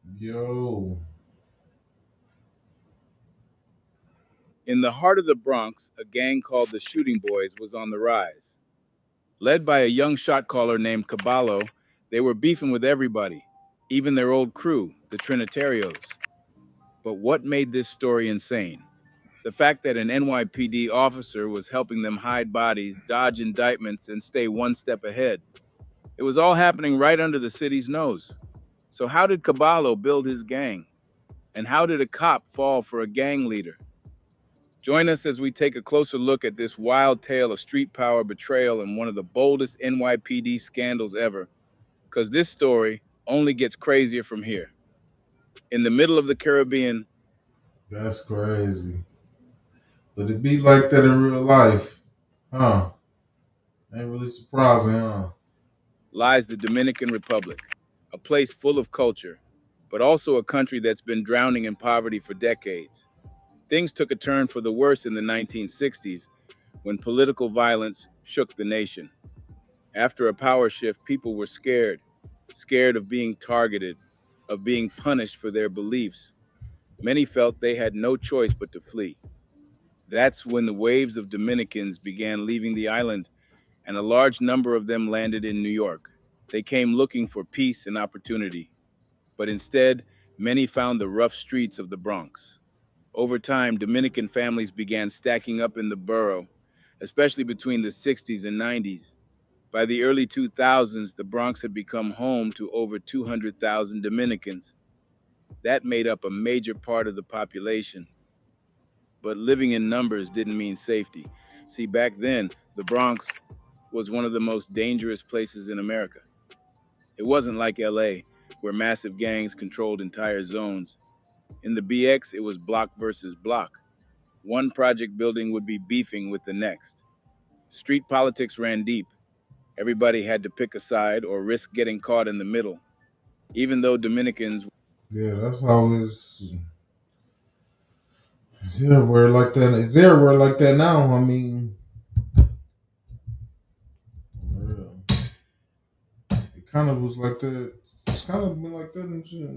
Yo, In the heart of the Bronx, a gang called the Shooting Boys was on the rise. Led by a young shot caller named Caballo, they were beefing with everybody, even their old crew, the Trinitarios. But what made this story insane? The fact that an NYPD officer was helping them hide bodies, dodge indictments, and stay one step ahead. It was all happening right under the city's nose. So, how did Caballo build his gang? And how did a cop fall for a gang leader? Join us as we take a closer look at this wild tale of street power betrayal and one of the boldest NYPD scandals ever, because this story only gets crazier from here. In the middle of the Caribbean that's crazy. But it be like that in real life, huh? Ain't really surprising, huh? lies the Dominican Republic, a place full of culture, but also a country that's been drowning in poverty for decades. Things took a turn for the worse in the 1960s when political violence shook the nation. After a power shift, people were scared of being targeted, of being punished for their beliefs. Many felt they had no choice but to flee. That's when the waves of Dominicans began leaving the island, and a large number of them landed in New York. They came looking for peace and opportunity, but instead, many found the rough streets of the Bronx. Over time, Dominican families began stacking up in the borough, especially between the 60s and 90s. By the early 2000s, the Bronx had become home to over 200,000 Dominicans. That made up a major part of the population. But living in numbers didn't mean safety. See, back then, the Bronx was one of the most dangerous places in America. It wasn't like LA, where massive gangs controlled entire zones. In the BX, it was block versus block. One project building would be beefing with the next. Street politics ran deep. Everybody had to pick a side or risk getting caught in the middle. Even though Dominicans, Yeah, that's how it's everywhere like that. It's everywhere like that now. I mean, yeah, it kind of was like that. It's kind of been like that. And shit.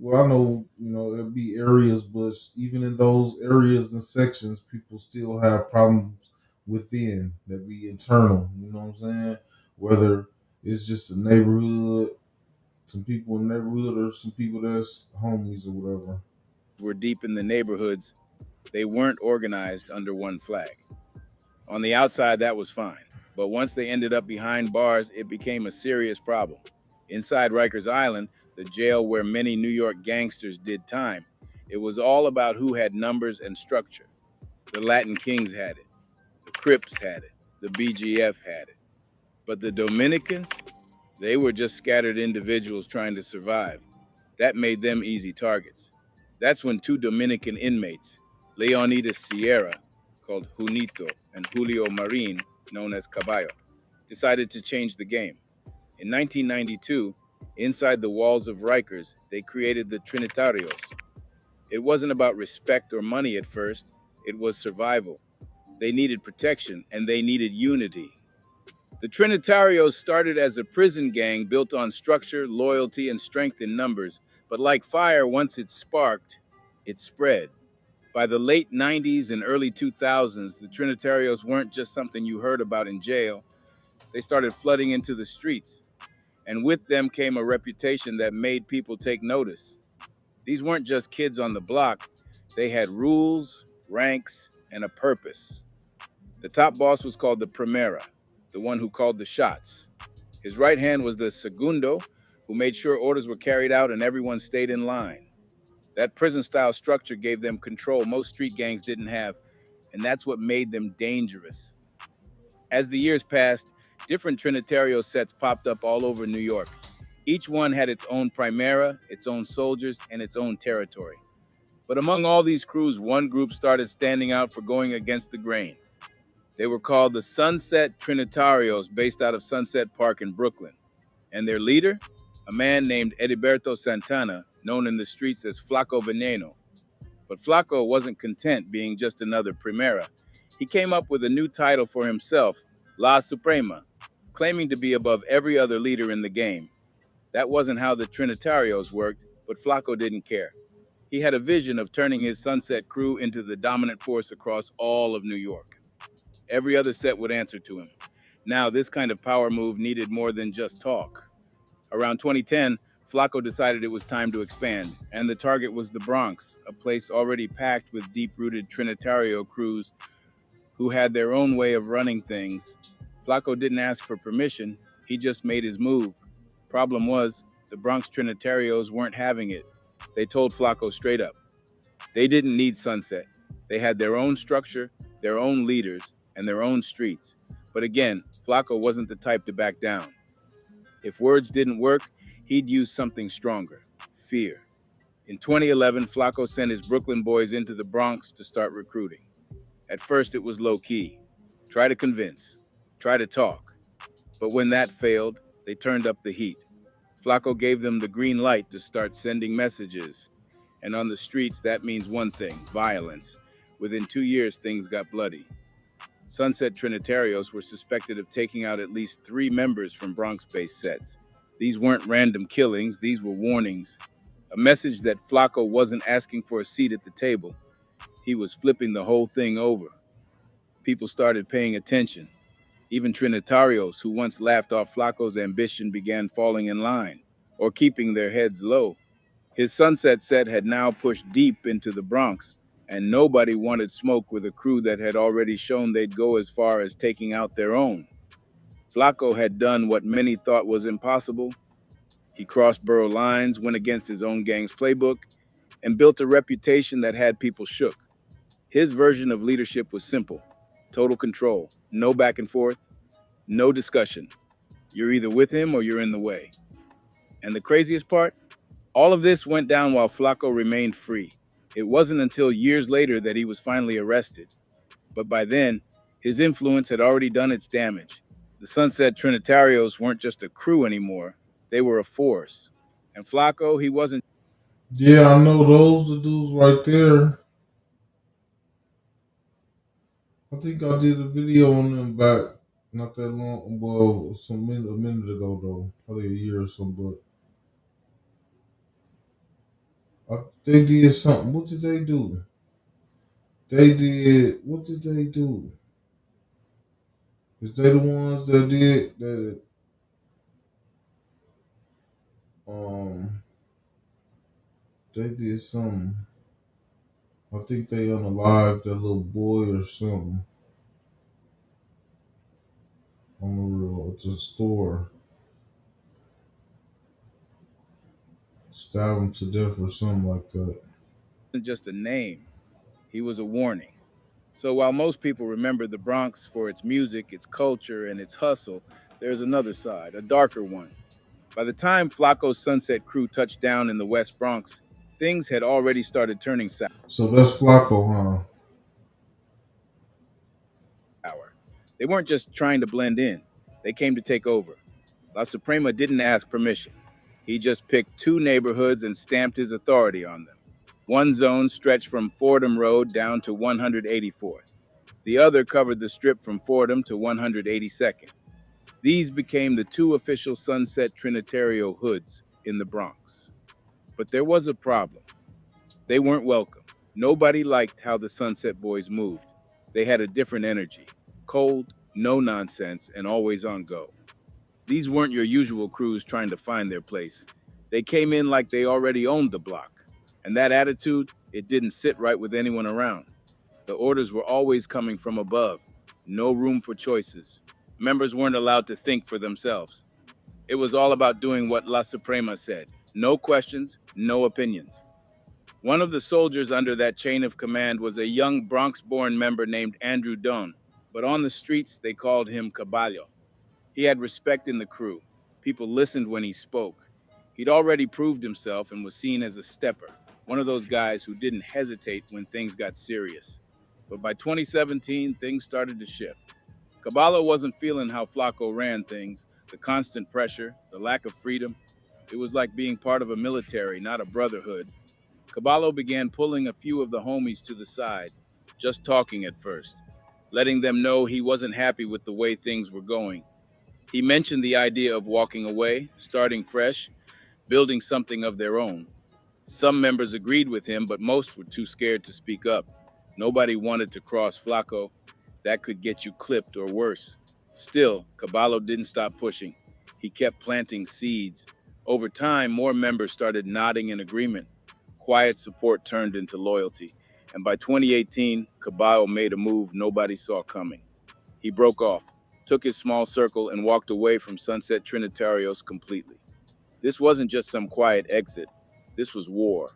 Well, I know, it'd be areas, but even in those areas and sections, people still have problems within that be internal. You know what I'm saying? Whether it's just a neighborhood, some people in the neighborhood, or some people that's homies or whatever. were deep in the neighborhoods, they weren't organized under one flag. On the outside, that was fine. But once they ended up behind bars, it became a serious problem. Inside Rikers Island, the jail where many New York gangsters did time, it was all about who had numbers and structure. The Latin Kings had it, the Crips had it, the BGF had it. But the Dominicans, they were just scattered individuals trying to survive. That made them easy targets. That's when two Dominican inmates, Leonidas Sierra, called Junito, and Julio Marin, known as Cabayo, decided to change the game. In 1992, inside the walls of Rikers, they created the Trinitarios. It wasn't about respect or money at first, it was survival. They needed protection and they needed unity. The Trinitarios started as a prison gang built on structure, loyalty, and strength in numbers, but like fire, once it sparked, it spread. By the late 90s and early 2000s, the Trinitarios weren't just something you heard about in jail. They started flooding into the streets, and with them came a reputation that made people take notice. These weren't just kids on the block, they had rules, ranks, and a purpose. The top boss was called the Primera, the one who called the shots. His right hand was the Segundo, who made sure orders were carried out and everyone stayed in line. That prison style structure gave them control most street gangs didn't have, and that's what made them dangerous. As the years passed, different Trinitario sets popped up all over New York. Each one had its own Primera, its own soldiers, and its own territory. But among all these crews, one group started standing out for going against the grain. They were called the Sunset Trinitarios, based out of Sunset Park in Brooklyn. And their leader? A man named Ediberto Santana, known in the streets as Flaco Veneno. But Flaco wasn't content being just another Primera. He came up with a new title for himself, La Suprema, claiming to be above every other leader in the game. That wasn't how the Trinitarios worked. but Flacco didn't care. He had a vision of turning his Sunset crew into the dominant force across all of New York. Every other set would answer to him. Now, this kind of power move needed more than just talk. Around 2010, Flacco decided it was time to expand, and the target was the Bronx, a place already packed with deep rooted Trinitario crews who had their own way of running things. Flacco didn't ask for permission, he just made his move. Problem was, the Bronx Trinitarios weren't having it. They told Flacco straight up. They didn't need Sunset. They had their own structure, their own leaders, and their own streets. But again, Flacco wasn't the type to back down. If words didn't work, he'd use something stronger: fear. In 2011, Flacco sent his Brooklyn boys into the Bronx to start recruiting. At first, it was low key: try to convince, try to talk. But when that failed, they turned up the heat. Flacco gave them the green light to start sending messages. And on the streets, that means one thing: violence. Within 2 years, things got bloody. Sunset Trinitarios were suspected of taking out at least 3 members from Bronx based sets. These weren't random killings, these were warnings. A message that Flacco wasn't asking for a seat at the table, he was flipping the whole thing over. People started paying attention. Even Trinitarios, who once laughed off Flacco's ambition, began falling in line, or keeping their heads low. His Sunset set had now pushed deep into the Bronx, and nobody wanted smoke with a crew that had already shown they'd go as far as taking out their own. Flacco had done what many thought was impossible. He crossed borough lines, went against his own gang's playbook, and built a reputation that had people shook. His version of leadership was simple: total control, no back and forth, no discussion. You're either with him or you're in the way. And the craziest part? All of this went down while Flacco remained free. It wasn't until years later that he was finally arrested. But by then, his influence had already done its damage. The Sunset Trinitarios weren't just a crew anymore, they were a force. And Flacco, he wasn't. Yeah, I know those the dudes right there. I think I did a video on them back not that long. Well, a minute ago though, probably a year or something. But they did something. What did they do? They did. What did they do? Is they the ones that did that? Um, they did something. I think they unalived that little boy or something on the real at the store. Stabbed him to death or something like that. Just a name, he was a warning. So while most people remember the Bronx for its music, its culture, and its hustle, there's another side, a darker one. By the time Flacco's Sunset crew touched down in the West Bronx, things had already started turning So that's Flacco, huh? sour. They weren't just trying to blend in, they came to take over. La Suprema didn't ask permission. He just picked 2 neighborhoods and stamped his authority on them. One zone stretched from Fordham Road down to 184th. The other covered the strip from Fordham to 182nd. These became the 2 official Sunset Trinitario hoods in the Bronx. But there was a problem. They weren't welcome. Nobody liked how the Sunset Boys moved. They had a different energy: cold, no nonsense, and always on go. These weren't your usual crews trying to find their place. They came in like they already owned the block. And that attitude, it didn't sit right with anyone around. The orders were always coming from above. No room for choices. Members weren't allowed to think for themselves. It was all about doing what La Suprema said: no questions, no opinions. One of the soldiers under that chain of command was a young Bronx born member named Andrew Dunn, but on the streets they called him Caballo. He had respect in the crew. People listened when he spoke. He'd already proved himself and was seen as a stepper, one of those guys who didn't hesitate when things got serious. But by 2017, things started to shift. Caballo wasn't feeling how Flacco ran things: the constant pressure, the lack of freedom. It was like being part of a military, not a brotherhood. Caballo began pulling a few of the homies to the side, just talking at first, letting them know he wasn't happy with the way things were going. He mentioned the idea of walking away, starting fresh, building something of their own. Some members agreed with him, but most were too scared to speak up. Nobody wanted to cross Flacco. That could get you clipped or worse. Still, Caballo didn't stop pushing. He kept planting seeds. Over time, more members started nodding in agreement. Quiet support turned into loyalty. And by 2018, Caballo made a move nobody saw coming. He broke off, took his small circle, and walked away from Sunset Trinitarios completely. This wasn't just some quiet exit, this was war.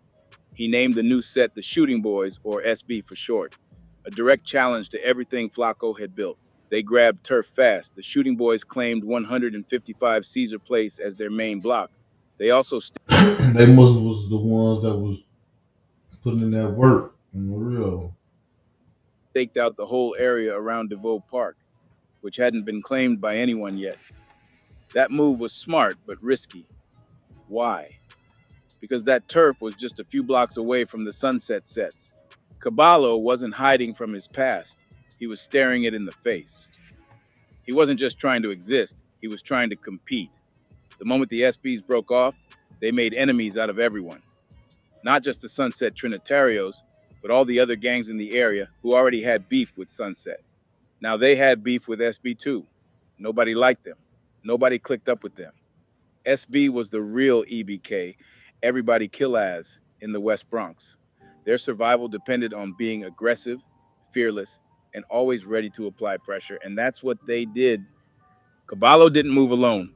He named the new set the Shooting Boys, or SB for short, a direct challenge to everything Flacco had built. They grabbed turf fast. The Shooting Boys claimed 155 Caesar Place as their main block. They also They must was the ones that was putting in that work in the real. staked out the whole area around DeVoe Park, which hadn't been claimed by anyone yet. That move was smart but risky. Why? Because that turf was just a few blocks away from the sunset sets. Caballo wasn't hiding from his past, he was staring it in the face. He wasn't just trying to exist, he was trying to compete. The moment the SBs broke off, they made enemies out of everyone. Not just the Sunset Trinitarios, but all the other gangs in the area who already had beef with Sunset. Now they had beef with SB too. Nobody liked them. Nobody clicked up with them. SB was the real EBK, everybody kill as, in the West Bronx. Their survival depended on being aggressive, fearless, and always ready to apply pressure, and that's what they did. Caballo didn't move alone.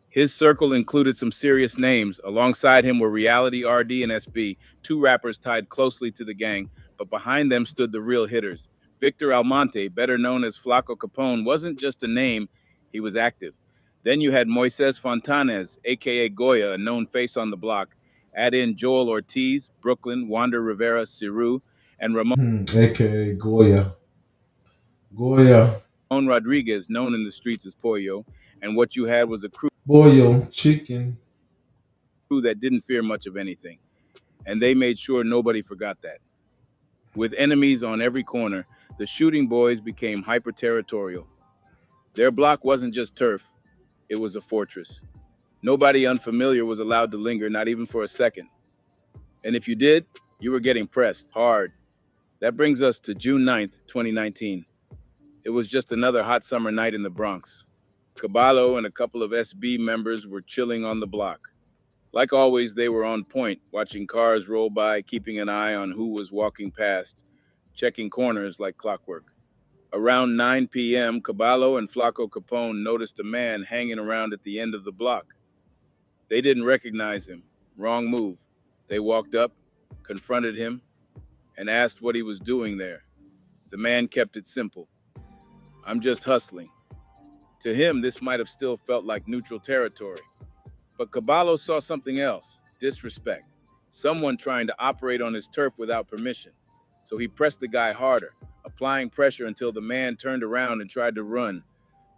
His circle included some serious names. Alongside him were Reality RD and SB, two rappers tied closely to the gang, but behind them stood the real hitters. Victor Almonte, better known as Flaco Capone, wasn't just a name, he was active. Then you had Moises Fontanes, aka Goya, a known face on the block. Add in Joel Ortiz, Brooklyn, Wander Rivera, Ciru, and Ramon AKA Goya. Goya. Rodriguez, known in the streets as Pollo, and what you had was a crew Boyo. Chicken. that didn't fear much of anything. And they made sure nobody forgot that. With enemies on every corner, the Shooting Boys became hyper territorial. Their block wasn't just turf, it was a fortress. Nobody unfamiliar was allowed to linger, not even for a second. And if you did, you were getting pressed hard. That brings us to June 9th, 2019. It was just another hot summer night in the Bronx. Caballo and a couple of SB members were chilling on the block. Like always, they were on point, watching cars roll by, keeping an eye on who was walking past, checking corners like clockwork. Around 9 p.m., Caballo and Flaco Capone noticed a man hanging around at the end of the block. They didn't recognize him. Wrong move. They walked up, confronted him, and asked what he was doing there. The man kept it simple. I'm just hustling. To him, this might have still felt like neutral territory. But Caballo saw something else: disrespect. Someone trying to operate on his turf without permission. So he pressed the guy harder, applying pressure until the man turned around and tried to run.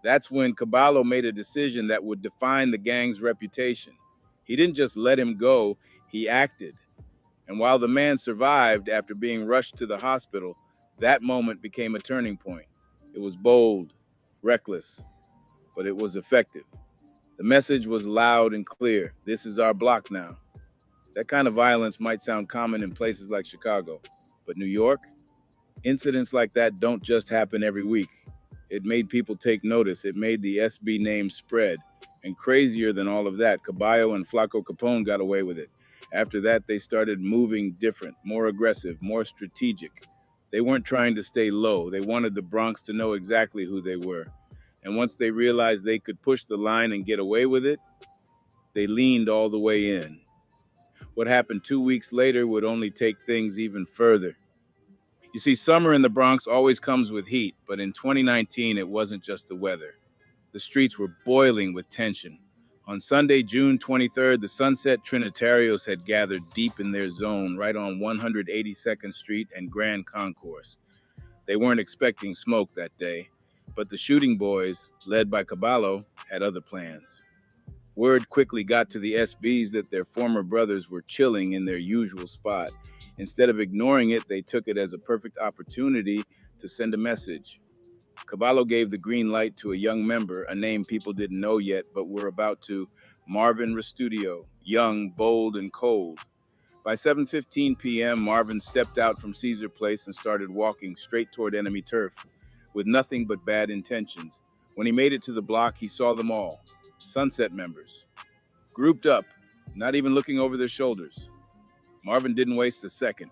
That's when Caballo made a decision that would define the gang's reputation. He didn't just let him go, he acted. And while the man survived after being rushed to the hospital, that moment became a turning point. It was bold, reckless, but it was effective. The message was loud and clear: this is our block now. That kind of violence might sound common in places like Chicago, but New York? Incidents like that don't just happen every week. It made people take notice. It made the SB name spread. And crazier than all of that, Caballo and Flaco Capone got away with it. After that, they started moving different, more aggressive, more strategic. They weren't trying to stay low. They wanted the Bronx to know exactly who they were. And once they realized they could push the line and get away with it, they leaned all the way in. What happened 2 weeks later would only take things even further. You see, summer in the Bronx always comes with heat, but in 2019, it wasn't just the weather. The streets were boiling with tension. On Sunday, June 23rd, the Sunset Trinitarios had gathered deep in their zone right on 182nd Street and Grand Concourse. They weren't expecting smoke that day, but the Shooting Boys, led by Caballo, had other plans. Word quickly got to the SBs that their former brothers were chilling in their usual spot. Instead of ignoring it, they took it as a perfect opportunity to send a message. Caballo gave the green light to a young member, a name people didn't know yet but were about to: Marvin Restudio, young, bold, and cold. By 7:15 p.m., Marvin stepped out from Caesar Place and started walking straight toward enemy turf, with nothing but bad intentions. When he made it to the block, he saw them all, Sunset members, grouped up, not even looking over their shoulders. Marvin didn't waste a second.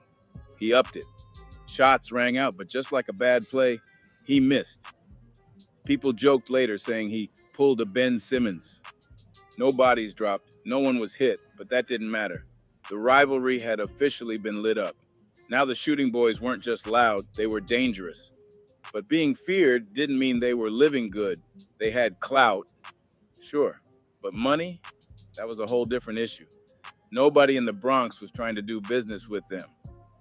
He upped it. Shots rang out, but just like a bad play, he missed. People joked later, saying he pulled a Ben Simmons. No bodies dropped, no one was hit, but that didn't matter. The rivalry had officially been lit up. Now the shooting boys weren't just loud, they were dangerous. But being feared didn't mean they were living good. They had clout, sure. But money? That was a whole different issue. Nobody in the Bronx was trying to do business with them.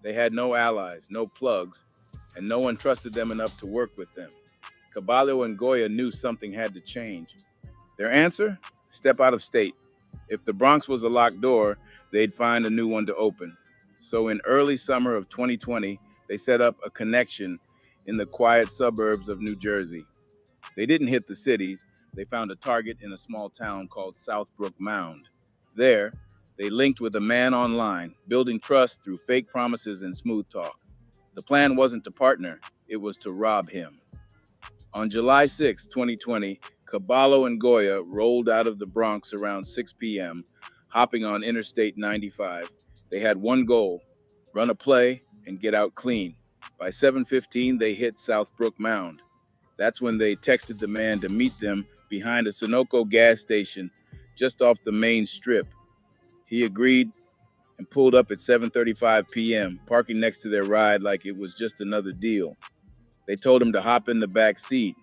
They had no allies, no plugs, and no one trusted them enough to work with them. Cabayo and Goya knew something had to change. Their answer? Step out of state. If the Bronx was a locked door, they'd find a new one to open. So in early summer of 2020, they set up a connection in the quiet suburbs of New Jersey. They didn't hit the cities. They found a target in a small town called Southbrook Mound. There, they linked with a man online, building trust through fake promises and smooth talk. The plan wasn't to partner, it was to rob him. On July 6, 2020, Caballo and Goya rolled out of the Bronx around 6 p.m., hopping on Interstate 95. They had one goal: run a play and get out clean. By 7:15, they hit Southbrook Mound. That's when they texted the man to meet them behind a Sunoco gas station just off the main strip. He agreed and pulled up at 7:35 p.m., parking next to their ride like it was just another deal. They told him to hop in the back seat,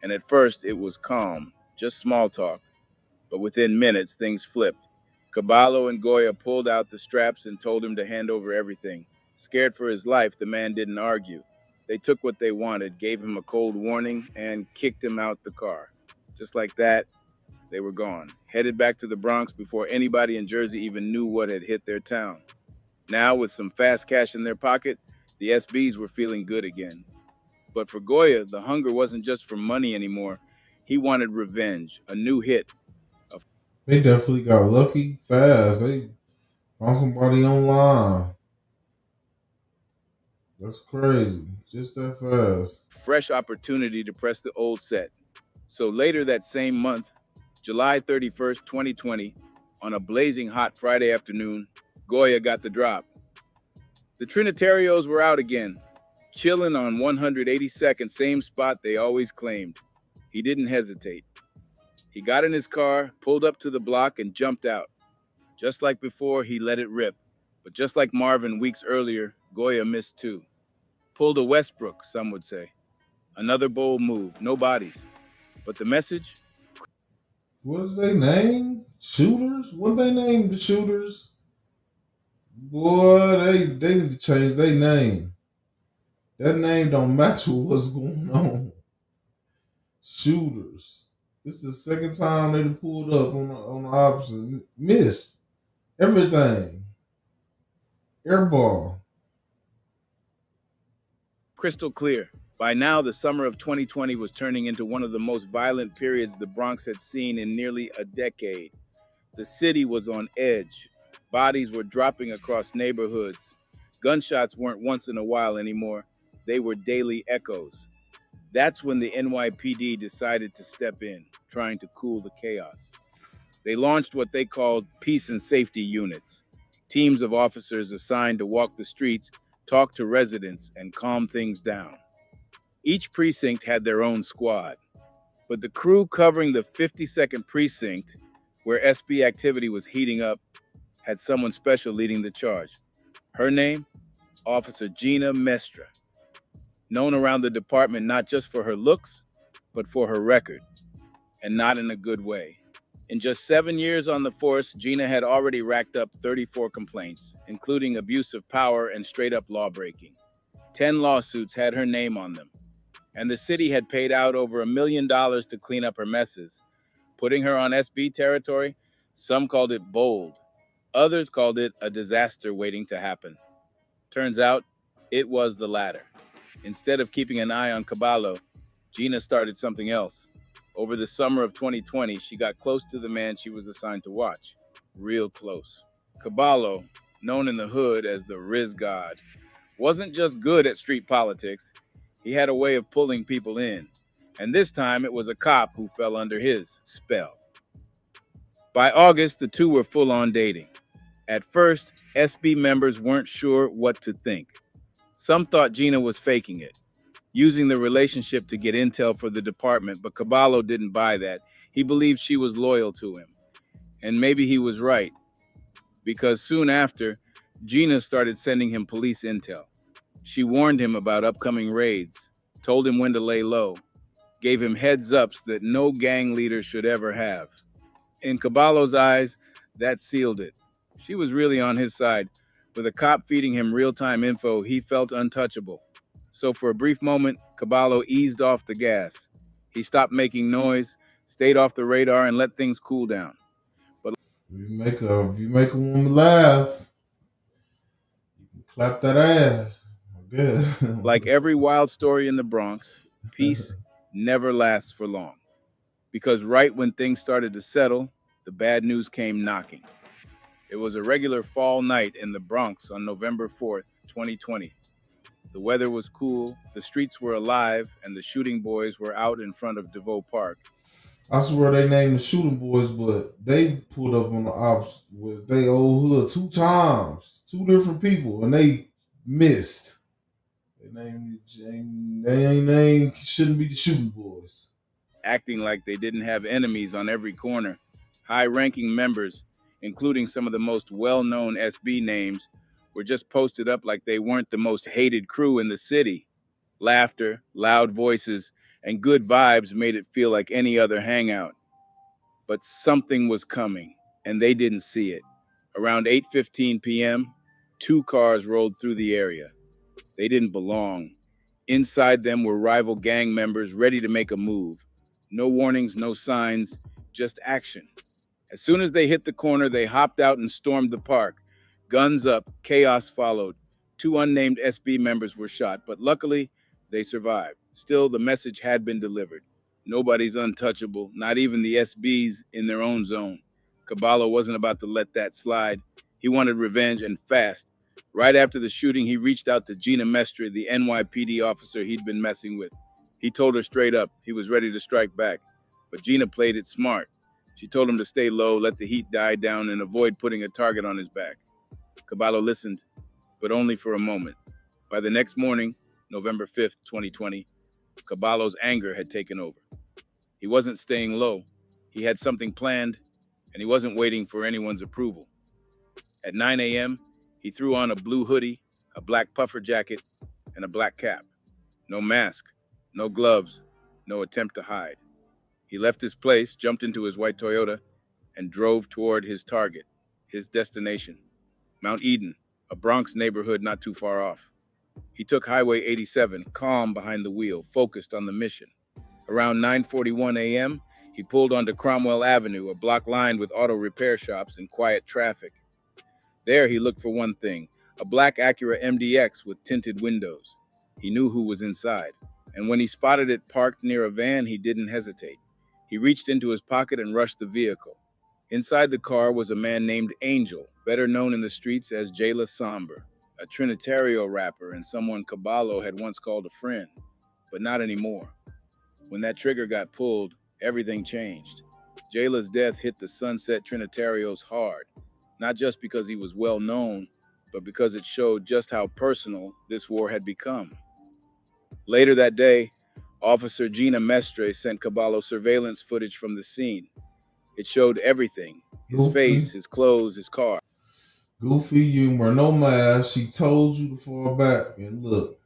and at first it was calm, just small talk. But within minutes, things flipped. Caballo and Goya pulled out the straps and told him to hand over everything. Scared for his life, the man didn't argue. They took what they wanted, gave him a cold warning, and kicked him out the car. Just like that, they were gone, headed back to the Bronx before anybody in Jersey even knew what had hit their town. Now, with some fast cash in their pocket, the SBs were feeling good again. But for Goya, the hunger wasn't just for money anymore. He wanted revenge, a new hit. They definitely got lucky fast. They found somebody online. That's crazy. Just that fast. Fresh opportunity to press the old set. So later that same month, July 31st, 2020, on a blazing hot Friday afternoon, Goya got the drop. The Trinitarios were out again, chilling on 182nd, same spot they always claimed. He didn't hesitate. He got in his car, pulled up to the block, and jumped out. Just like before, he let it rip. But just like Marvin weeks earlier, Goya missed too. Pulled a Westbrook, some would say. Another bold move, no bodies. But the message? What is they name? Shooters? What they name the shooters? Boy, they need to change their name. That name don't match with what's going on. Shooters. This is the second time they done pulled up on the opposite. Missed everything. Airball. Crystal clear. By now, the summer of 2020 was turning into one of the most violent periods the Bronx had seen in nearly a decade. The city was on edge. Bodies were dropping across neighborhoods. Gunshots weren't once in a while anymore. They were daily echoes. That's when the NYPD decided to step in, trying to cool the chaos. They launched what they called peace and safety units, teams of officers assigned to walk the streets, talk to residents, and calm things down. Each precinct had their own squad, but the crew covering the 52nd precinct, where SB activity was heating up, had someone special leading the charge. Her name? Officer Gina Mestra, known around the department not just for her looks, but for her record, and not in a good way. In just 7 years on the force, Gina had already racked up 34 complaints, including abuse of power and straight-up law-breaking. 10 lawsuits had her name on them, and the city had paid out over $1 million to clean up her messes. Putting her on SB territory, some called it bold. Others called it a disaster waiting to happen. Turns out, it was the latter. Instead of keeping an eye on Caballo, Gina started something else. Over the summer of 2020, she got close to the man she was assigned to watch. Real close. Caballo, known in the hood as the Riz God, wasn't just good at street politics, he had a way of pulling people in. And this time it was a cop who fell under his spell. By August, the two were full on dating. At first, SB members weren't sure what to think. Some thought Gina was faking it, using the relationship to get intel for the department, but Caballo didn't buy that. He believed she was loyal to him. And maybe he was right, because soon after, Gina started sending him police intel. She warned him about upcoming raids, told him when to lay low, gave him heads ups that no gang leader should ever have. In Caballo's eyes, that sealed it. She was really on his side. With a cop feeding him real time info, he felt untouchable. So for a brief moment, Caballo eased off the gas. He stopped making noise, stayed off the radar, and let things cool down. If you make a woman laugh, you can clap that ass. I guess. Like every wild story in the Bronx, peace never lasts for long. Because right when things started to settle, the bad news came knocking. It was a regular fall night in the Bronx on November 4th, 2020. The weather was cool, the streets were alive, and the shooting boys were out in front of DeVoe Park. I swear they named the shooting boys, but they pulled up on the ops with they old hood 2 times, 2 different people, and they missed. They ain't named shouldn't be the shooting boys. Acting like they didn't have enemies on every corner. High ranking members, including some of the most well known SB names, were just posted up like they weren't the most hated crew in the city. Laughter, loud voices, and good vibes made it feel like any other hangout. But something was coming, and they didn't see it. Around 8:15 p.m., 2 cars rolled through the area. They didn't belong. Inside them were rival gang members ready to make a move. No warnings, no signs, just action. As soon as they hit the corner, they hopped out and stormed the park. Guns up, chaos followed. 2 unnamed SB members were shot, but luckily, they survived. Still, the message had been delivered. Nobody's untouchable, not even the SBs in their own zone. Caballo wasn't about to let that slide. He wanted revenge and fast. Right after the shooting, he reached out to Gina Mestre, the NYPD officer he'd been messing with. He told her straight up he was ready to strike back. But Gina played it smart. She told him to stay low, let the heat die down, and avoid putting a target on his back. Caballo listened, but only for a moment. By the next morning, November 5th, 2020, Caballo's anger had taken over. He wasn't staying low. He had something planned, and he wasn't waiting for anyone's approval. At 9 a.m., he threw on a blue hoodie, a black puffer jacket, and a black cap. No mask, no gloves, no attempt to hide. He left his place, jumped into his white Toyota, and drove toward his target, his destination, Mount Eden, a Bronx neighborhood not too far off. He took Highway 87, calm behind the wheel, focused on the mission. Around 9:41 a.m., he pulled onto Cromwell Avenue, a block lined with auto repair shops and quiet traffic. There he looked for one thing, a black Acura MDX with tinted windows. He knew who was inside, and when he spotted it parked near a van, he didn't hesitate. He reached into his pocket and rushed the vehicle. Inside the car was a man named Angel, better known in the streets as Jayla Somber, a Trinitario rapper and someone Caballo had once called a friend, but not anymore. When that trigger got pulled, everything changed. Jayla's death hit the Sunset Trinitarios hard, not just because he was well known, but because it showed just how personal this war had become. Later that day, Officer Gina Mestre sent Caballo surveillance footage from the scene. It showed everything, his face, his clothes, his car. Goofy, you wear no mask. She told you to fall back and look.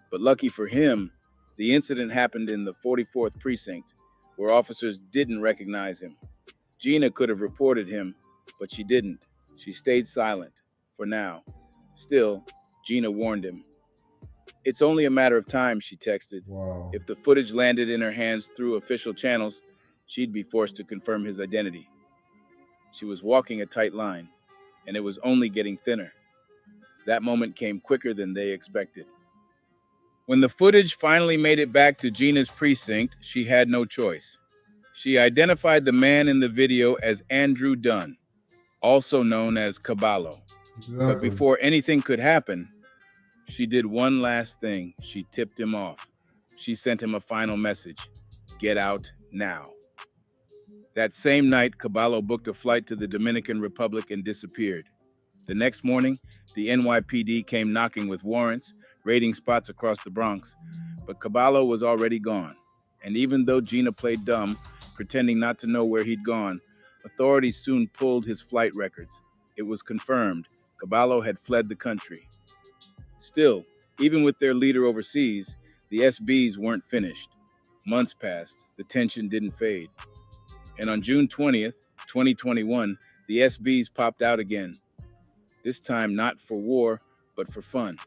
But lucky for him, the incident happened in the 44th precinct, where officers didn't recognize him. Gina could have reported him, but she didn't. She stayed silent, for now. Still, Gina warned him. It's only a matter of time, she texted. Wow. If the footage landed in her hands through official channels, she'd be forced to confirm his identity. She was walking a tight line, and it was only getting thinner. That moment came quicker than they expected. When the footage finally made it back to Gina's precinct, she had no choice. She identified the man in the video as Andrew Dunn. also known as Caballo. But Exactly. before anything could happen, she did one last thing. She tipped him off. She sent him a final message: get out now. That same night, Caballo booked a flight to the Dominican Republic and disappeared. The next morning, the NYPD came knocking with warrants, raiding spots across the Bronx, but Caballo was already gone. And even though Gina played dumb, pretending not to know where he'd gone, authorities soon pulled his flight records. It was confirmed Caballo had fled the country. Still, even with their leader overseas, the SBs weren't finished. Months passed, the tension didn't fade. And on June 20th, 2021, the SBs popped out again. This time not for war, but for fun.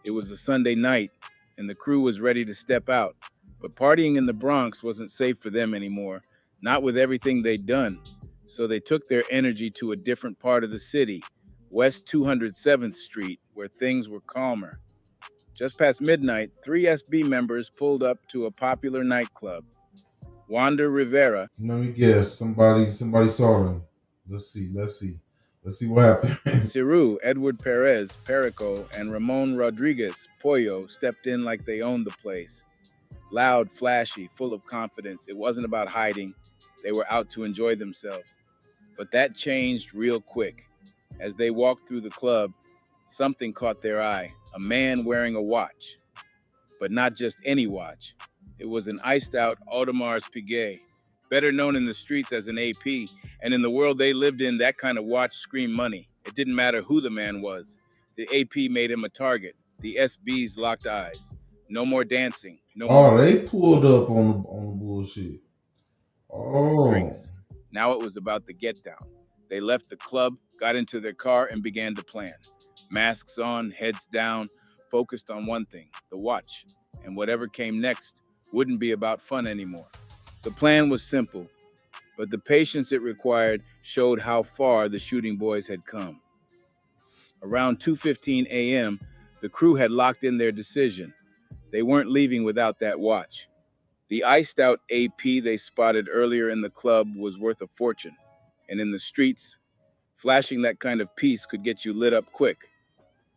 It was a Sunday night, and the crew was ready to step out. But partying in the Bronx wasn't safe for them anymore, not with everything they'd done. So they took their energy to a different part of the city, West 207th Street, where things were calmer. Just past midnight, three SB members pulled up to a popular nightclub. Wanda Rivera, Let me guess. Somebody saw them. Let's see what happened. Ciru, Edward Perez, Perico, and Ramon Rodriguez, Pollo, stepped in like they owned the place. Loud, flashy, full of confidence. It wasn't about hiding. They were out to enjoy themselves. But that changed real quick. As they walked through the club, something caught their eye. A man wearing a watch. But not just any watch. It was an iced out Audemars Piguet, better known in the streets as an AP, and in the world they lived in, that kind of watch screamed money. It didn't matter who the man was. The AP made him a target. The SBs locked eyes. No more dancing. No more Oh, they pulled up on the bullshit. Oh, drinks. Now it was about the get down. They left the club, got into their car, and began to plan. Masks on, heads down, focused on one thing: the watch. And whatever came next wouldn't be about fun anymore. The plan was simple, but the patience it required showed how far the shooting boys had come. Around 2:15 a.m., the crew had locked in their decision. They weren't leaving without that watch. The iced out AP they spotted earlier in the club was worth a fortune, and in the streets, flashing that kind of piece could get you lit up quick.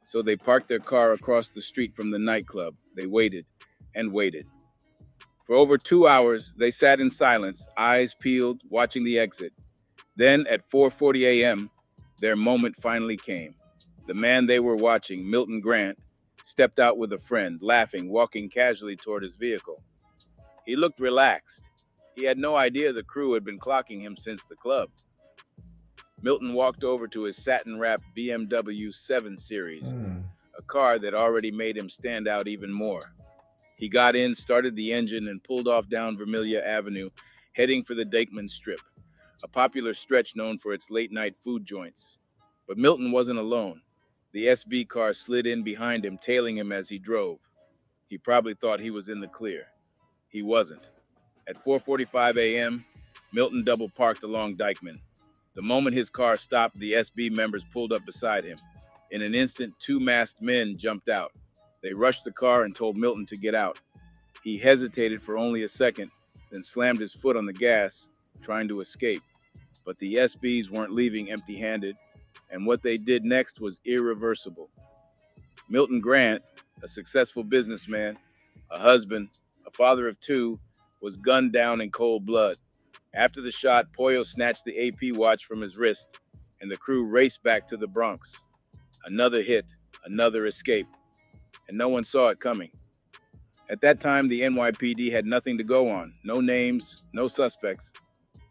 So they parked their car across the street from the nightclub. They waited and waited. For over 2 hours, they sat in silence, eyes peeled, watching the exit. Then, at 4:40 a.m., their moment finally came. The man they were watching, Milton Grant, stepped out with a friend, laughing, walking casually toward his vehicle. He looked relaxed. He had no idea the crew had been clocking him since the club. Milton walked over to his satin-wrapped BMW 7 Series, a car that already made him stand out even more. He got in, started the engine, and pulled off down Vermilion Avenue, heading for the Dykeman Strip, a popular stretch known for its late-night food joints. But Milton wasn't alone. The SB car slid in behind him, tailing him as he drove. He probably thought he was in the clear. He wasn't. At 4:45 a.m., Milton double parked along Dykeman. The moment his car stopped, the SB members pulled up beside him. In an instant, two masked men jumped out. They rushed the car and told Milton to get out. He hesitated for only a second, then slammed his foot on the gas, trying to escape. But the SBs weren't leaving empty-handed, and what they did next was irreversible. Milton Grant, a successful businessman, a husband, a father of two, was gunned down in cold blood. After the shot, Pollo snatched the AP watch from his wrist, and the crew raced back to the Bronx. Another hit, another escape, and no one saw it coming. At that time, the NYPD had nothing to go on, no names, no suspects.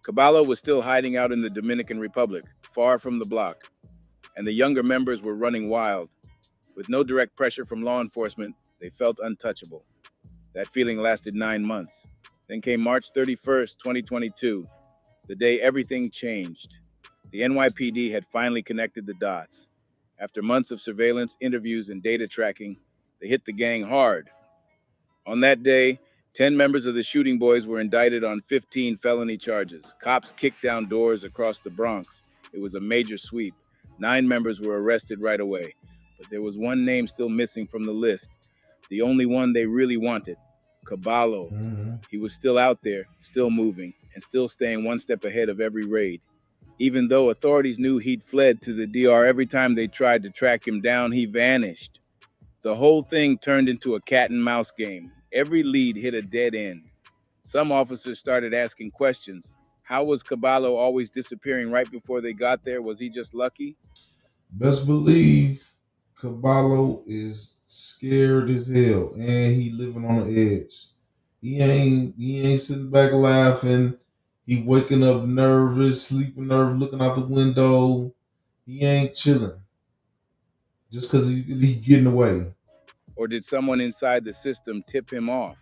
Caballo was still hiding out in the Dominican Republic, far from the block, and the younger members were running wild. With no direct pressure from law enforcement, they felt untouchable. That feeling lasted 9 months. Then came March 31st, 2022, the day everything changed. The NYPD had finally connected the dots. After months of surveillance, interviews, and data tracking, they hit the gang hard. On that day, 10 members of the Shooting Boys were indicted on 15 felony charges. Cops kicked down doors across the Bronx. It was a major sweep. 9 members were arrested right away. But there was one name still missing from the list, the only one they really wanted: Caballo. He was still out there, still moving, and still staying one step ahead of every raid. Even though authorities knew he'd fled to the DR, every time they tried to track him down, he vanished. The whole thing turned into a cat and mouse game. Every lead hit a dead end. Some officers started asking questions. How was Caballo always disappearing right before they got there? Was he just lucky? Best believe Caballo is scared as hell, and he living on the edge. He ain't sitting back laughing. He waking up nervous, sleeping nervous, looking out the window. He ain't chilling just because he getting away. Or did someone inside the system tip him off?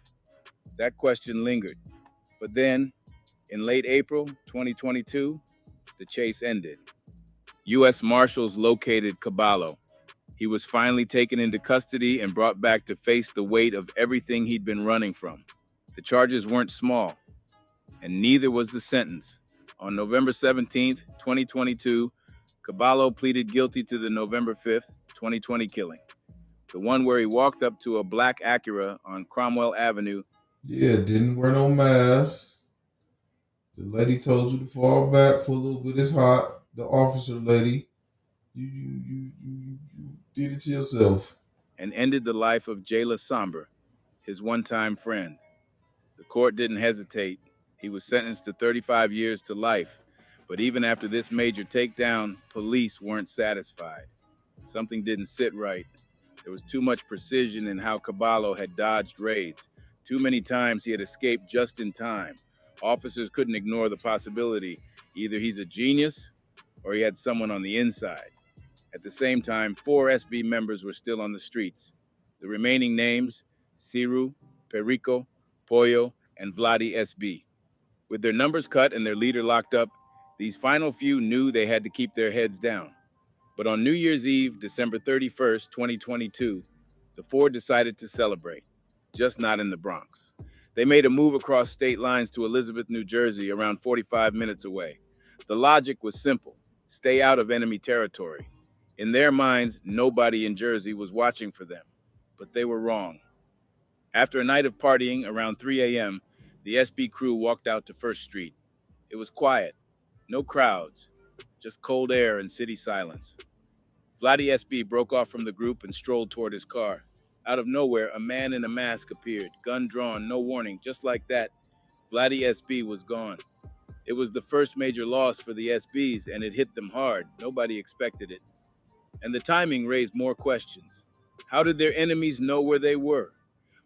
That question lingered. But then, in late April 2022, the chase ended. U.S. Marshals located Caballo. He was finally taken into custody and brought back to face the weight of everything he'd been running from. The charges weren't small, and neither was the sentence. On November 17th, 2022, Caballo pleaded guilty to the November 5th, 2020 killing, the one where he walked up to a black Acura on Cromwell Avenue. Yeah, didn't wear no mask. The lady told you to fall back for a little bit. It's hot. The officer lady, you did it to yourself. And ended the life of Jayla Somber, his one-time friend. The court didn't hesitate. He was sentenced to 35 years to life. But even after this major takedown, police weren't satisfied. Something didn't sit right. There was too much precision in how Caballo had dodged raids. Too many times he had escaped just in time. Officers couldn't ignore the possibility either he's a genius or he had someone on the inside. At the same time, 4 SB members were still on the streets. The remaining names, Ciru, Perico, Pollo, and Vladi SB. With their numbers cut and their leader locked up, these final few knew they had to keep their heads down. But on New Year's Eve, December 31st, 2022, the 4 decided to celebrate, just not in the Bronx. They made a move across state lines to Elizabeth, New Jersey, around 45 minutes away. The logic was simple: stay out of enemy territory. In their minds, nobody in Jersey was watching for them. But they were wrong. After a night of partying around 3 a.m., the SB crew walked out to First Street. It was quiet, no crowds, just cold air and city silence. Vladi SB broke off from the group and strolled toward his car. Out of nowhere, a man in a mask appeared, gun drawn, no warning. Just like that, Vladi SB was gone. It was the first major loss for the SBs, and it hit them hard. Nobody expected it. And the timing raised more questions. How did their enemies know where they were?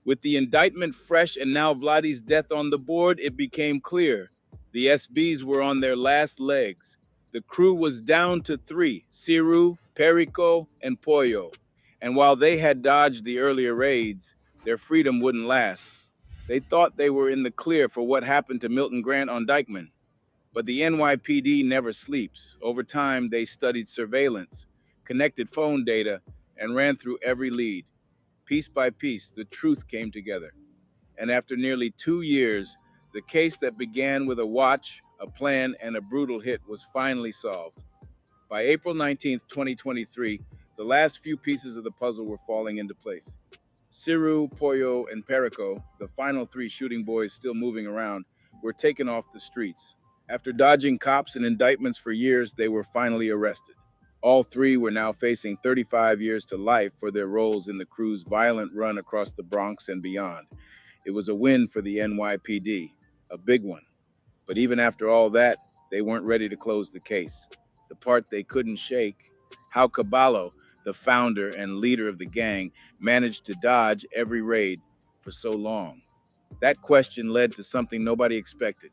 With the indictment fresh and now Vladi's death on the board, it became clear the SBs were on their last legs. The crew was down to 3: Ciru, Perico, and Pollo. And while they had dodged the earlier raids, their freedom wouldn't last. They thought they were in the clear for what happened to Milton Grant on Dykeman. But the NYPD never sleeps. Over time, they studied surveillance, connected phone data, and ran through every lead. Piece by piece, the truth came together. And after nearly 2 years, the case that began with a watch, a plan, and a brutal hit was finally solved. By April 19th, 2023, the last few pieces of the puzzle were falling into place. Ciru, Pollo, and Perico, the final 3 shooting boys still moving around, were taken off the streets. After dodging cops and indictments for years, they were finally arrested. All 3 were now facing 35 years to life for their roles in the crew's violent run across the Bronx and beyond. It was a win for the NYPD, a big one. But even after all that, they weren't ready to close the case. The part they couldn't shake: how Caballo, the founder and leader of the gang, managed to dodge every raid for so long. That question led to something nobody expected.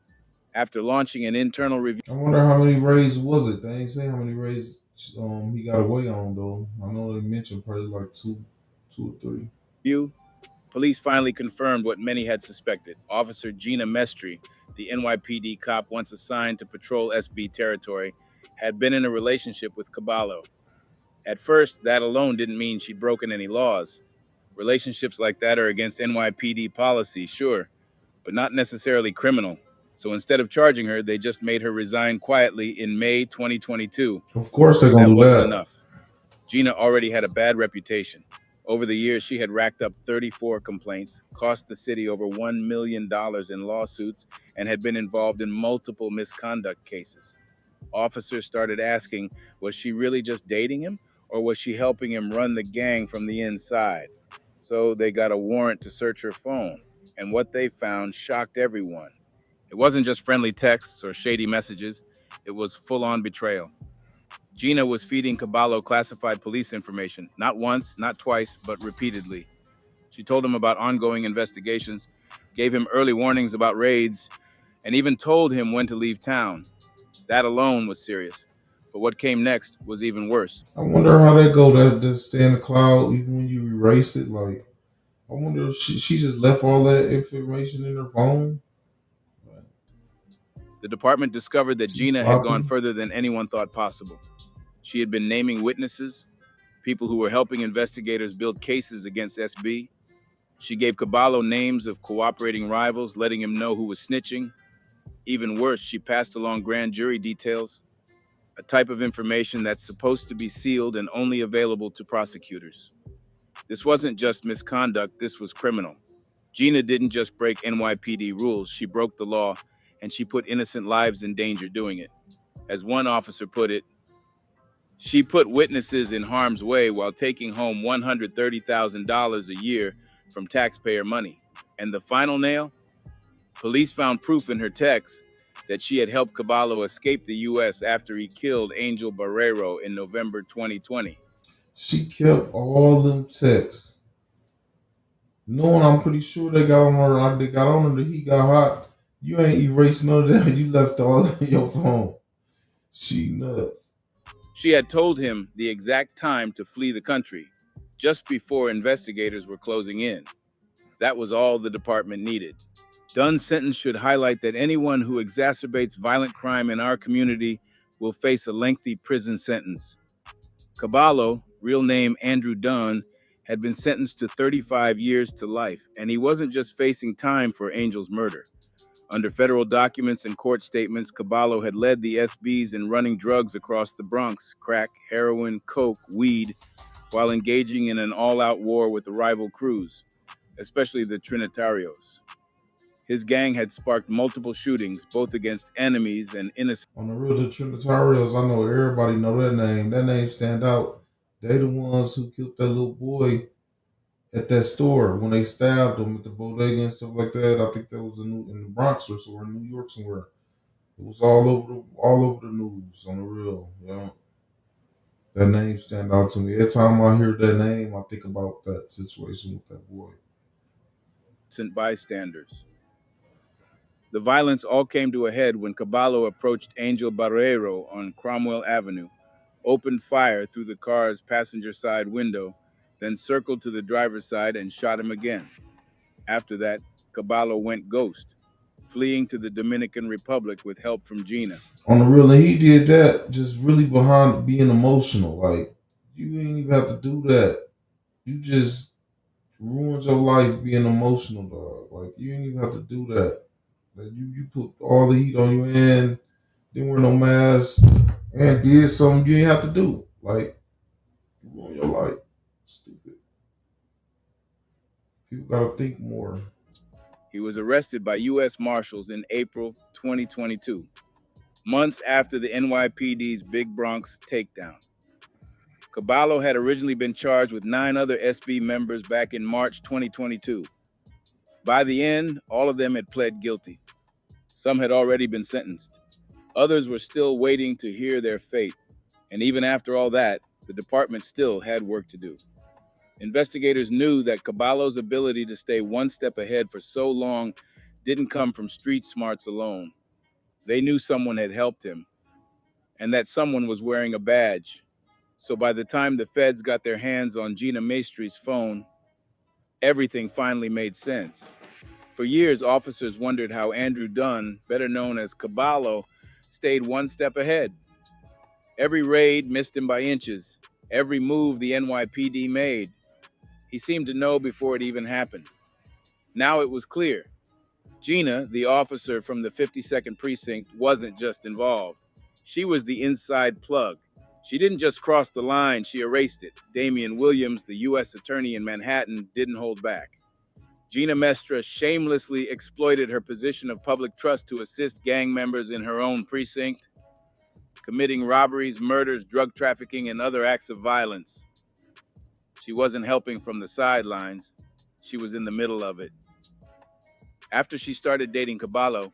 After launching an internal review, I wonder how many raids was it. They ain't say how many raids he got away on though. I know they mentioned probably like two or three. police finally confirmed what many had suspected. Officer Gina Mestri, the NYPD cop once assigned to patrol SB territory, had been in a relationship with Caballo. At first, that alone didn't mean she'd broken any laws. Relationships like that are against NYPD policy, sure, but not necessarily criminal. So instead of charging her, they just made her resign quietly in May 2022. Of course they're But gonna that do wasn't that. enough. Gina already had a bad reputation. Over the years, she had racked up 34 complaints, cost the city over $1 million in lawsuits, and had been involved in multiple misconduct cases. Officers started asking, was she really just dating him, or was she helping him run the gang from the inside? So they got a warrant to search her phone, and what they found shocked everyone. It wasn't just friendly texts or shady messages, it was full on betrayal. Gina was feeding Caballo classified police information, not once, not twice, but repeatedly. She told him about ongoing investigations, gave him early warnings about raids, and even told him when to leave town. That alone was serious. But what came next was even worse. I wonder how that go. That stay in the cloud even when you erase it. Like I wonder if she just left all that information in her phone. The department discovered that She's Gina had gone sloppy. further than anyone thought possible. She had been naming witnesses, people who were helping investigators build cases against SB. She gave Caballo names of cooperating rivals, letting him know who was snitching. Even worse, she passed along grand jury details, a type of information that's supposed to be sealed and only available to prosecutors. This wasn't just misconduct, this was criminal. Gina didn't just break NYPD rules, she broke the law, and she put innocent lives in danger doing it. As one officer put it, she put witnesses in harm's way while taking home $130,000 a year from taxpayer money. And the final nail? Police found proof in her texts that she had helped Caballo escape the U.S. after he killed Angel Barrero in November 2020. She kept all them texts. Knowing I'm pretty sure they got on her, they got on her, the heat got hot. You ain't erased none of that. You left all in your phone. She nuts. She had told him the exact time to flee the country, just before investigators were closing in. That was all the department needed. Dunn's sentence should highlight that anyone who exacerbates violent crime in our community will face a lengthy prison sentence. Caballo, real name Andrew Dunn, had been sentenced to 35 years to life, and he wasn't just facing time for Angel's murder. Under federal documents and court statements, Caballo had led the SBs in running drugs across the Bronx, crack, heroin, coke, weed, while engaging in an all-out war with the rival crews, especially the Trinitarios. His gang had sparked multiple shootings, both against enemies and innocent. On the real, the Trinitarios, I know everybody know that name. That name stand out. They the ones who killed that little boy at that store when they stabbed him at the bodega and stuff like that. I think that was in the Bronx or somewhere, in New York somewhere. It was all over the news on the real. You know, that name stand out to me. Every time I hear that name, I think about that situation with that boy. Bystanders. The violence all came to a head when Caballo approached Angel Barrero on Cromwell Avenue, opened fire through the car's passenger side window, then circled to the driver's side and shot him again. After that, Caballo went ghost, fleeing to the Dominican Republic with help from Gina. On the real, and he did that just really behind being emotional. Like you ain't even have to do that. You just ruined your life being emotional, dog. Like you ain't even have to do that. Like you put all the heat on your end, didn't wear no mask, and did something you ain't have to do. Like you ruin your life. Stupid. People gotta think more. He was arrested by U.S. Marshals in April 2022, months after the NYPD's Big Bronx takedown. Caballo had originally been charged with 9 other SB members back in March 2022. By the end, all of them had pled guilty. Some had already been sentenced. Others were still waiting to hear their fate. And even after all that, the department still had work to do. Investigators knew that Caballo's ability to stay one step ahead for so long didn't come from street smarts alone. They knew someone had helped him, and that someone was wearing a badge. So by the time the feds got their hands on Gina Maestri's phone, everything finally made sense. For years, officers wondered how Andrew Dunn, better known as Caballo, stayed one step ahead. Every raid missed him by inches. Every move the NYPD made, he seemed to know before it even happened. Now it was clear. Gina, the officer from the 52nd Precinct, wasn't just involved. She was the inside plug. She didn't just cross the line, she erased it. Damian Williams, the U.S. attorney in Manhattan, didn't hold back. Gina Maestra shamelessly exploited her position of public trust to assist gang members in her own precinct. committing robberies, murders, drug trafficking, and other acts of violence. She wasn't helping from the sidelines, she was in the middle of it. After she started dating Caballo,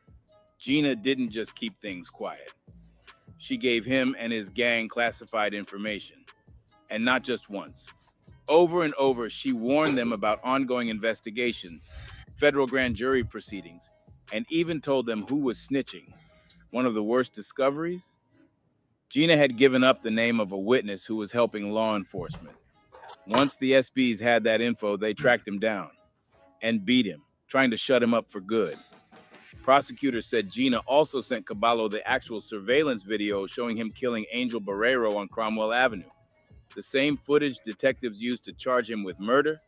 Gina didn't just keep things quiet. She gave him and his gang classified information. And not just once. Over and over, she warned them about ongoing investigations, federal grand jury proceedings, and even told them who was snitching. One of the worst discoveries? Gina had given up the name of a witness who was helping law enforcement. Once the SBs had that info, they tracked him down and beat him, trying to shut him up for good. Prosecutors said Gina also sent Caballo the actual surveillance video showing him killing Angel Barrero on Cromwell Avenue. The same footage detectives used to charge him with murder,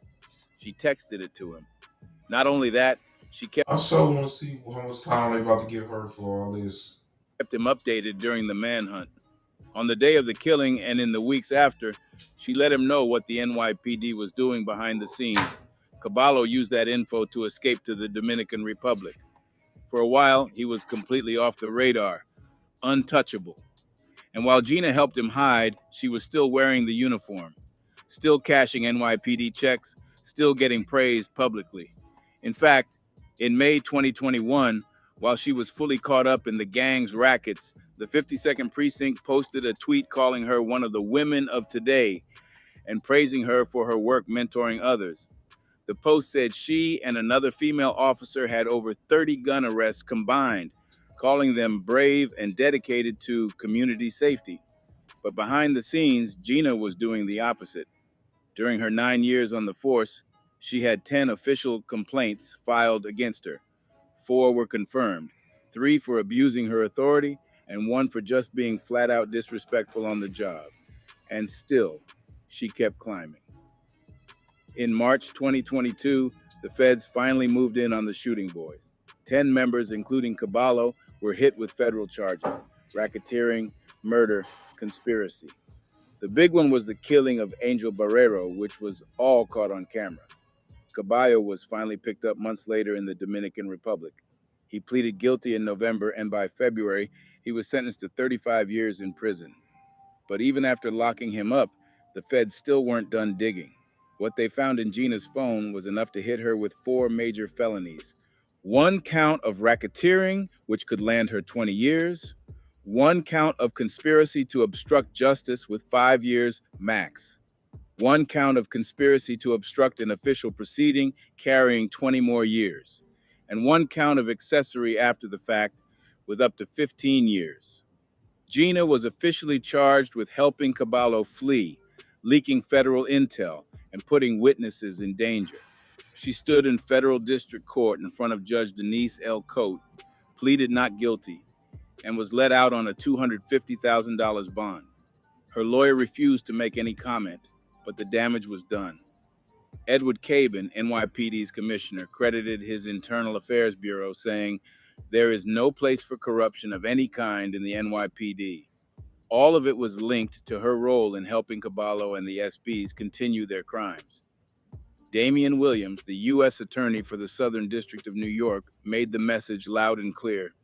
she texted it to him. Not only that, she I sure want to see how much time they about to give her for all this. kept him updated during the manhunt. On the day of the killing and in the weeks after, she let him know what the NYPD was doing behind the scenes. Caballo used that info to escape to the Dominican Republic. For a while, he was completely off the radar, untouchable. And while Gina helped him hide, she was still wearing the uniform, still cashing NYPD checks, still getting praised publicly. In fact, in May 2021, while she was fully caught up in the gang's rackets, the 52nd Precinct posted a tweet calling her one of the women of today and praising her for her work mentoring others. The post said she and another female officer had over 30 gun arrests combined, calling them brave and dedicated to community safety. But behind the scenes, Gina was doing the opposite. During her 9 years on the force, she had 10 official complaints filed against her. 4 were confirmed, 3 for abusing her authority, and 1 for just being flat out disrespectful on the job. And still, she kept climbing. In March 2022, the feds finally moved in on the shooting boys. 10 members, including Caballo, were hit with federal charges: racketeering, murder, conspiracy. The big one was the killing of Angel Barrero, which was all caught on camera. Caballo was finally picked up months later in the Dominican Republic. He pleaded guilty in November, and by February, he was sentenced to 35 years in prison. But even after locking him up, the feds still weren't done digging. What they found in Gina's phone was enough to hit her with 4 major felonies: 1 count of racketeering, which could land her 20 years, 1 count of conspiracy to obstruct justice with 5 years max, 1 count of conspiracy to obstruct an official proceeding carrying 20 more years, and 1 count of accessory after the fact with up to 15 years. Gina was officially charged with helping Caballo flee, leaking federal intel, and putting witnesses in danger. She stood in federal district court in front of Judge Denise L. Cote, pleaded not guilty, and was let out on a $250,000 bond. Her lawyer refused to make any comment, but the damage was done. Edward Cabin, NYPD's commissioner, credited his Internal Affairs Bureau, saying, "There is no place for corruption of any kind in the NYPD." All of it was linked to her role in helping Caballo and the SBs continue their crimes. Damian Williams, the U.S. Attorney for the Southern District of New York, made the message loud and clear.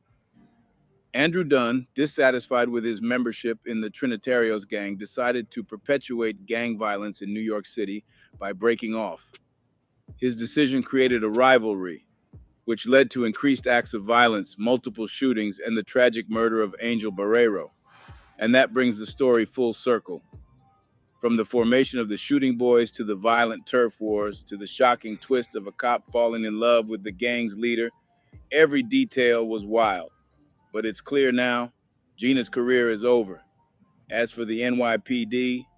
Andrew Dunn, dissatisfied with his membership in the Trinitarios gang, decided to perpetuate gang violence in New York City by breaking off. His decision created a rivalry, which led to increased acts of violence, multiple shootings, and the tragic murder of Angel Barrero. And that brings the story full circle. From the formation of the Shooting Boys to the violent turf wars to the shocking twist of a cop falling in love with the gang's leader, every detail was wild. But it's clear now, Gina's career is over. As for the NYPD,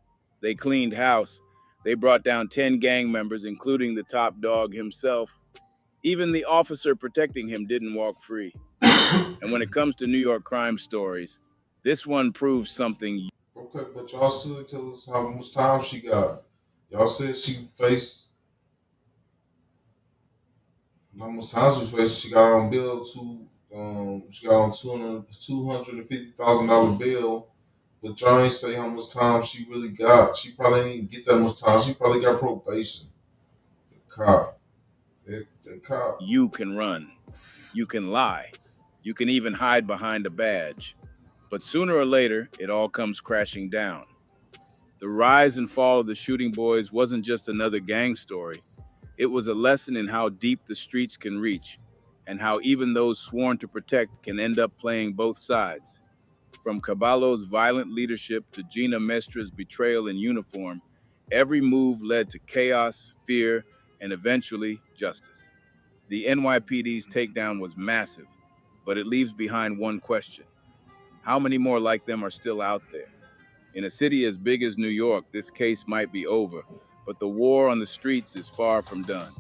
they cleaned house. They brought down 10 gang members, including the top dog himself. Even the officer protecting him didn't walk free. And when it comes to New York crime stories, this one proves something. Okay, but y'all still tell us how much time she got. Y'all said she faced how much time she faced. She got on bail to she got on $250,000 bail. But y'all ain't say how much time she really got. She probably didn't get that much time. She probably got probation. The cop. The cop. You can run. You can lie. You can even hide behind a badge. But sooner or later, it all comes crashing down. The rise and fall of the Shooting Boys wasn't just another gang story, it was a lesson in how deep the streets can reach and how even those sworn to protect can end up playing both sides. From Caballo's violent leadership to Gina Mestra's betrayal in uniform, every move led to chaos, fear, and eventually justice. The NYPD's takedown was massive, but it leaves behind one question: how many more like them are still out there? In a city as big as New York, this case might be over, but the war on the streets is far from done.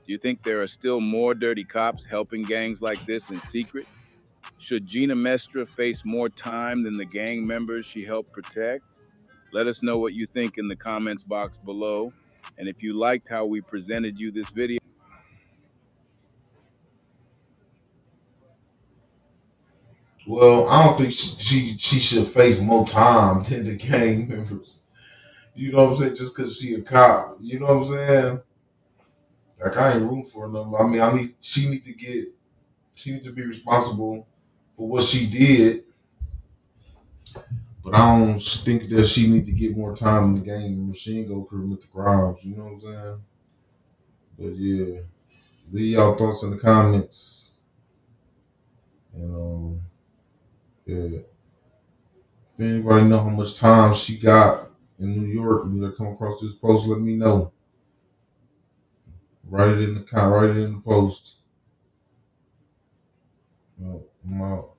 Do you think there are still more dirty cops helping gangs like this in secret? Should Gina Mestra face more time than the gang members she helped protect? Let us know what you think in the comments box below. And if you liked how we presented you this video, Well, I don't think she should face more time than the gang members. You know what I'm saying? Just because she a cop. You know what I'm saying? Like I ain't rooting for them. I mean, she needs to be responsible for what she did, but I don't think that she needs to get more time in the game. She ain't go commit the crimes. You know what I'm saying? But yeah, leave y'all thoughts in the comments. And yeah, if anybody know how much time she got in New York, you come across this post, let me know. Write it in the post. I'm out.